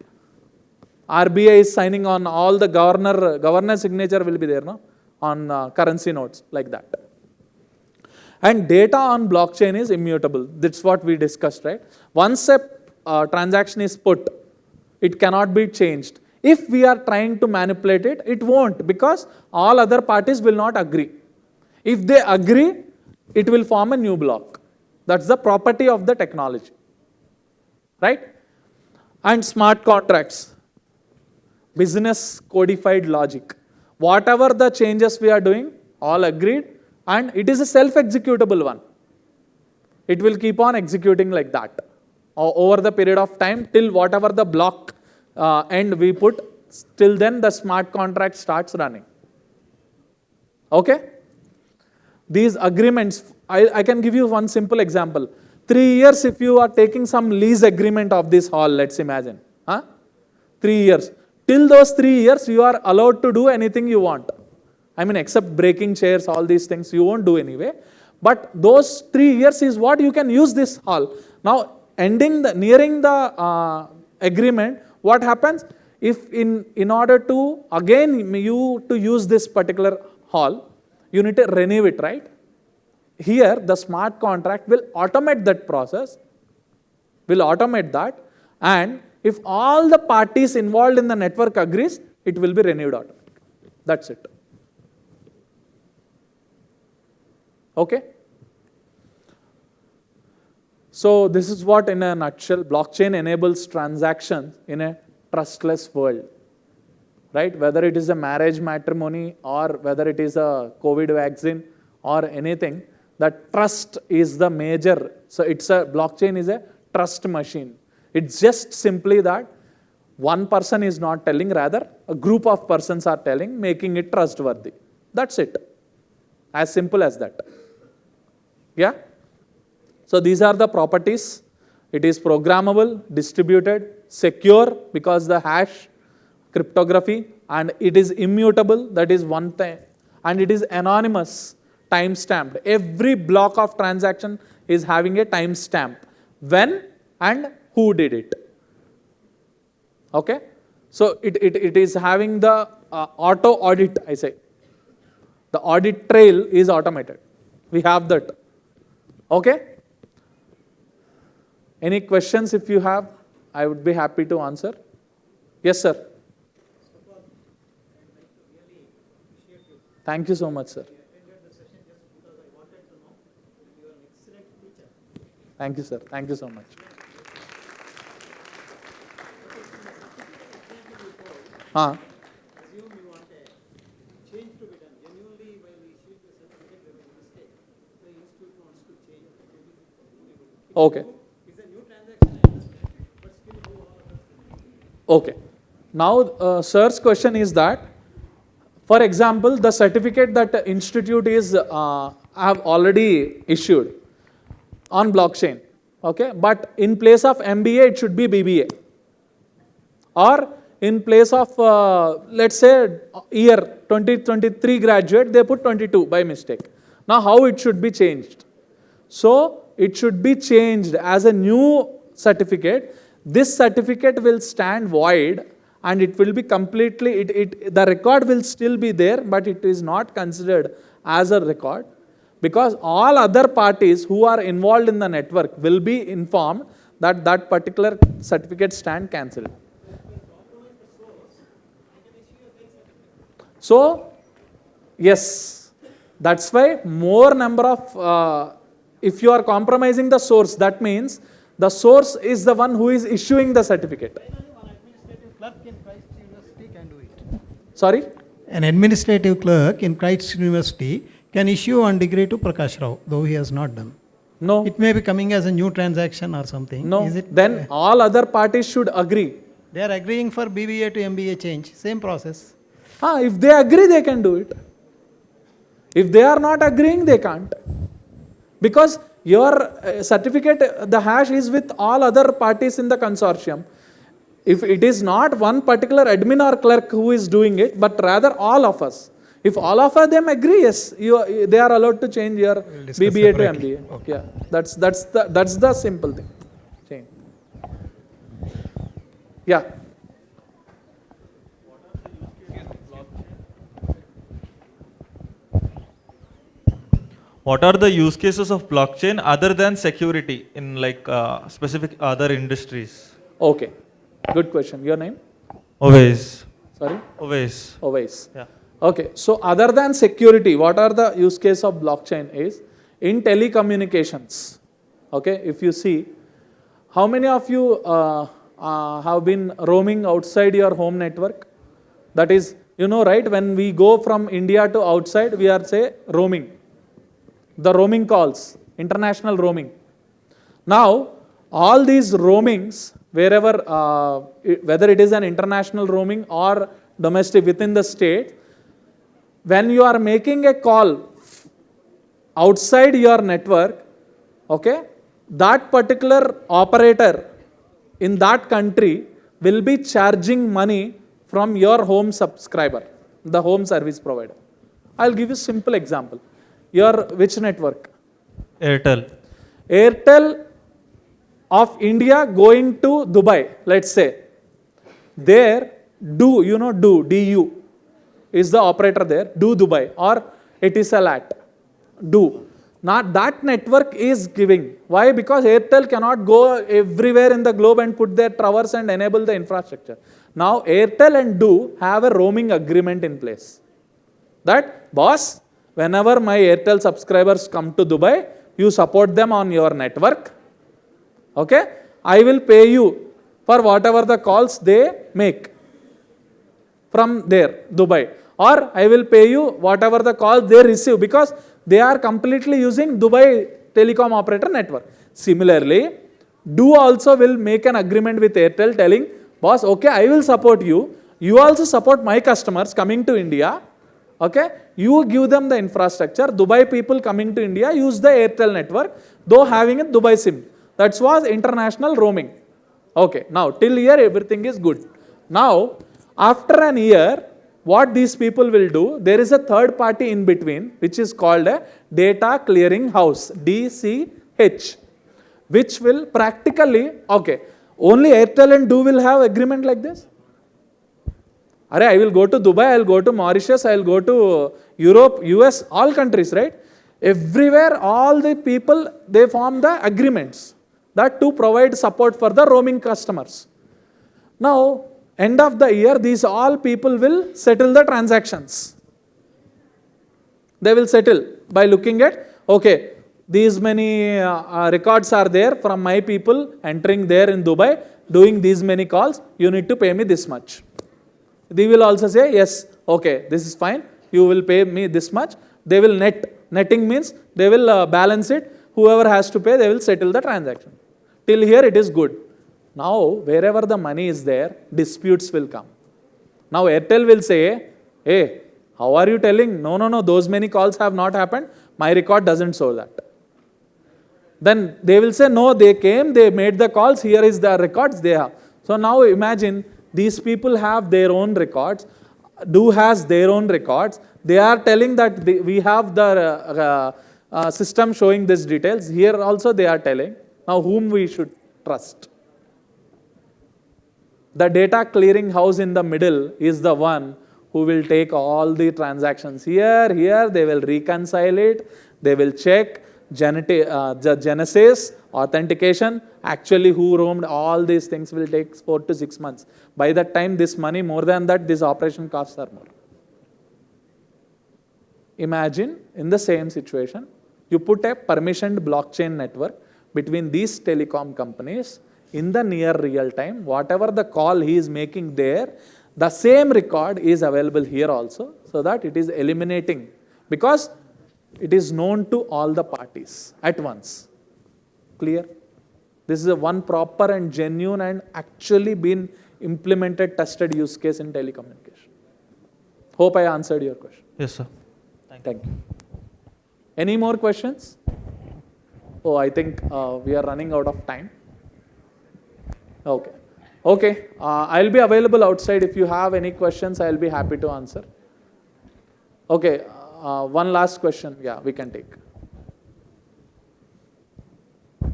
A: RBI is signing on all the governor signature will be there, no? On currency notes, like that. And data on blockchain is immutable. That's what we discussed, right? Once a transaction is put, it cannot be changed. If we are trying to manipulate it, it won't, because all other parties will not agree. If they agree, it will form a new block. That's the property of the technology, right? And smart contracts, business codified logic. Whatever the changes we are doing, all agreed, and it is a self-executable one. It will keep on executing like that over the period of time till whatever the block end we put, till then the smart contract starts running. Okay? These agreements, I can give you one simple example. 3 years if you are taking some lease agreement of this hall, let's imagine. 3 years. Till those 3 years, you are allowed to do anything you want. I mean, except breaking chairs, all these things, you won't do anyway. But those 3 years is what you can use this hall. Now, nearing the agreement, what happens? If in order to, again, you to use this particular hall, you need to renew it, right? Here, the smart contract will automate that process, and if all the parties involved in the network agrees, it will be renewed automatically. That's it. Okay? So this is what, in a nutshell, blockchain enables transactions in a trustless world. Right? Whether it is a marriage matrimony or whether it is a COVID vaccine or anything, that trust is the major. So blockchain is a trust machine. It's just simply that one person is not telling, rather a group of persons are telling, making it trustworthy. That's it. As simple as that. Yeah? So these are the properties. It is programmable, distributed, secure because the hash, cryptography, and it is immutable, that is one thing, and it is anonymous, time-stamped. Every block of transaction is having a time-stamp. When and who did it. Okay? So it is having the auto audit, I say. The audit trail is automated. We have that. Okay? Any questions if you have, I would be happy to answer. Yes, sir. Thank you so much, sir. Thank you, sir. Thank you so much.
B: Assume you want a change to be done. Genuinely, while we issued the certificate, there was a mistake. The institute wants to change it.
A: Okay.
B: It's a new transaction, I understand, but still do all of us.
A: Okay. Now, sir's question is that, for example, the certificate that the institute is have already issued on blockchain, okay, but in place of MBA, it should be BBA, or in place of, let's say, year 2023 graduate, they put 22 by mistake. Now, how it should be changed? So, it should be changed as a new certificate. This certificate will stand void and it will be completely, the record will still be there, but it is not considered as a record. because all other parties who are involved in the network will be informed that that particular certificate stand cancelled. So, yes, that's why more number of, if you are compromising the source, that means the source is the one who is issuing the certificate.
B: An administrative clerk in Christ University can do it.
A: Sorry?
B: An administrative clerk in Christ University can issue one degree to Prakash Rao, though he has not done.
A: No.
B: It may be coming as a new transaction or something.
A: No.
B: Is it?
A: Then all other parties should agree.
B: They are agreeing for BBA to MBA change. Same process.
A: If they agree, they can do it. If they are not agreeing, they can't. Because your certificate, the hash is with all other parties in the consortium. If it is not one particular admin or clerk who is doing it, but rather all of us. If all of them agree, yes, they are allowed to change your
B: discuss
A: BBA to
B: separately.
A: MBA.
B: Okay.
A: Yeah, that's the simple thing. Change. Yeah.
C: What are the use cases of blockchain other than security in like specific other industries?
A: Okay. Good question. Your name?
C: Always.
A: Sorry?
C: Always.
A: Ovais.
C: Yeah.
A: Okay. So other than security, what are the use case of blockchain is in telecommunications. Okay. If you see, how many of you have been roaming outside your home network? That is, right? When we go from India to outside, we are say roaming. The roaming calls, international roaming. Now, all these roamings, wherever, whether it is an international roaming or domestic within the state, when you are making a call outside your network, okay, that particular operator in that country will be charging money from your home subscriber, the home service provider. I'll give you a simple example. Your which network?
C: Airtel.
A: Airtel of India going to Dubai, let's say. There, DU is the operator there, Do Dubai or Etisalat, Do. Not that network is giving. Why? Because Airtel cannot go everywhere in the globe and put their towers and enable the infrastructure. Now Airtel and Do have a roaming agreement in place. That, boss, whenever my Airtel subscribers come to Dubai, you support them on your network. Okay? I will pay you for whatever the calls they make from there, Dubai. Or I will pay you whatever the calls they receive because they are completely using Dubai telecom operator network. Similarly, Do also will make an agreement with Airtel telling, boss, okay, I will support you. You also support my customers coming to India. Okay, you give them the infrastructure. Dubai people coming to India use the Airtel network, though having a Dubai SIM. That was international roaming. Okay, now till here everything is good. Now, after an year, what these people will do, there is a third party in between, which is called a data clearing house, DCH, which will practically, okay, only Airtel and Do will have agreement like this. I will go to Dubai, I will go to Mauritius, I will go to Europe, US, all countries, right? Everywhere, all the people, they form the agreements that to provide support for the roaming customers. Now, end of the year, these all people will settle the transactions. They will settle by looking at, okay, these many records are there from my people entering there in Dubai, doing these many calls, you need to pay me this much. They will also say, yes, okay, this is fine, you will pay me this much. They will net. Netting means they will balance it. Whoever has to pay, they will settle the transaction. Till here it is good. Now, wherever the money is there, disputes will come. Now, Airtel will say, hey, how are you telling? No, those many calls have not happened. My record doesn't show that. Then they will say, no, they came, they made the calls, here is the records they have. So now imagine, these people have their own records, Do has their own records. They are telling that we have the system showing these details. Here also they are telling. Now whom we should trust? The data clearing house in the middle is the one who will take all the transactions here, they will reconcile it, they will check the genesis, authentication, actually who roamed, all these things will take 4 to 6 months. By that time, this money, more than that, these operation costs are more. Imagine in the same situation, you put a permissioned blockchain network between these telecom companies in the near real time, whatever the call he is making there, the same record is available here also, so that it is eliminating, because it is known to all the parties at once. Clear? This is a one proper and genuine and actually been implemented, tested use case in telecommunication. Hope I answered your question.
C: Yes, sir.
A: Thank you. Any more questions? Oh, I think we are running out of time. Okay. Okay. I'll be available outside. If you have any questions, I'll be happy to answer. Okay. One last question. Yeah, we can take.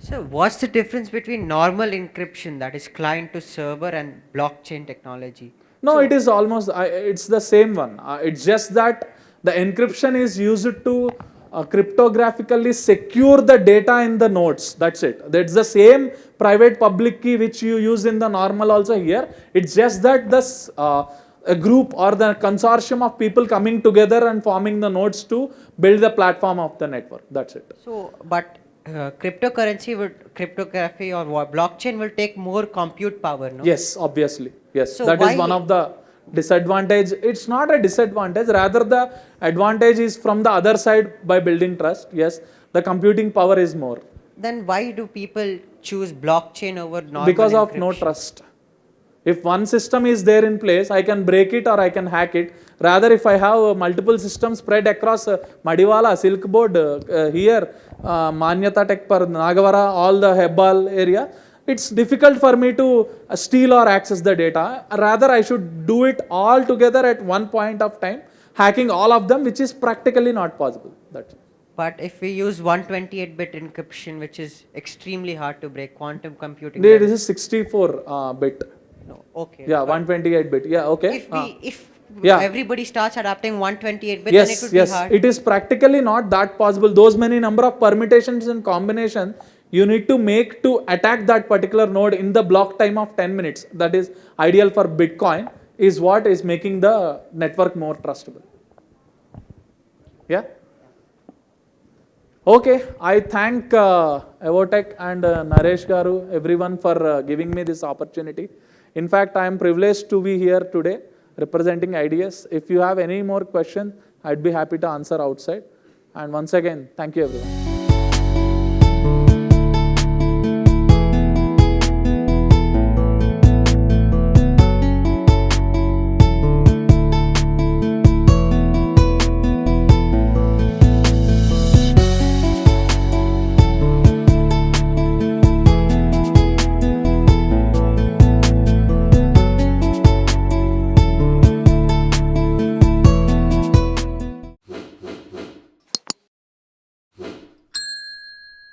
D: So what's the difference between normal encryption, that is client to server, and blockchain technology?
A: No, it is almost, it's the same one. It's just that the encryption is used to cryptographically secure the data in the nodes. That's it. That's the same private public key which you use in the normal also here. It's just that this a group or the consortium of people coming together and forming the nodes to build the platform of the network. That's it.
D: So, but cryptocurrency cryptography or blockchain will take more compute power, no?
A: Yes, obviously. Yes,
D: So
A: that is one of the disadvantage. It's not a disadvantage, rather the advantage is from the other side by building trust. Yes, the computing power is more.
D: Then why do people choose blockchain over normal
A: Because of
D: encryption?
A: no trust. If one system is there in place, I can break it or I can hack it. Rather, if I have multiple systems spread across Madiwala, Silk Board, here, Manyata Tech Par, Nagavara, all the Hebbal area, it's difficult for me to steal or access the data. Rather, I should do it all together at one point of time, hacking all of them, which is practically not possible. That's it.
D: But if we use 128-bit encryption, which is extremely hard to break, quantum computing.
A: This is 64 bit.
D: No, okay.
A: Yeah, 128 bit. Yeah, okay.
D: If
A: Yeah.
D: everybody starts adapting 128 bit,
A: Yes,
D: then it would
A: yes.
D: be hard.
A: It is practically not that possible. Those many number of permutations and combination you need to make to attack that particular node in the block time of 10 minutes. That is ideal for Bitcoin, is what is making the network more trustable. Yeah. Okay, I thank Avotech and Naresh Garu, everyone for giving me this opportunity. In fact, I am privileged to be here today representing IDS. If you have any more questions, I'd be happy to answer outside. And once again, thank you everyone.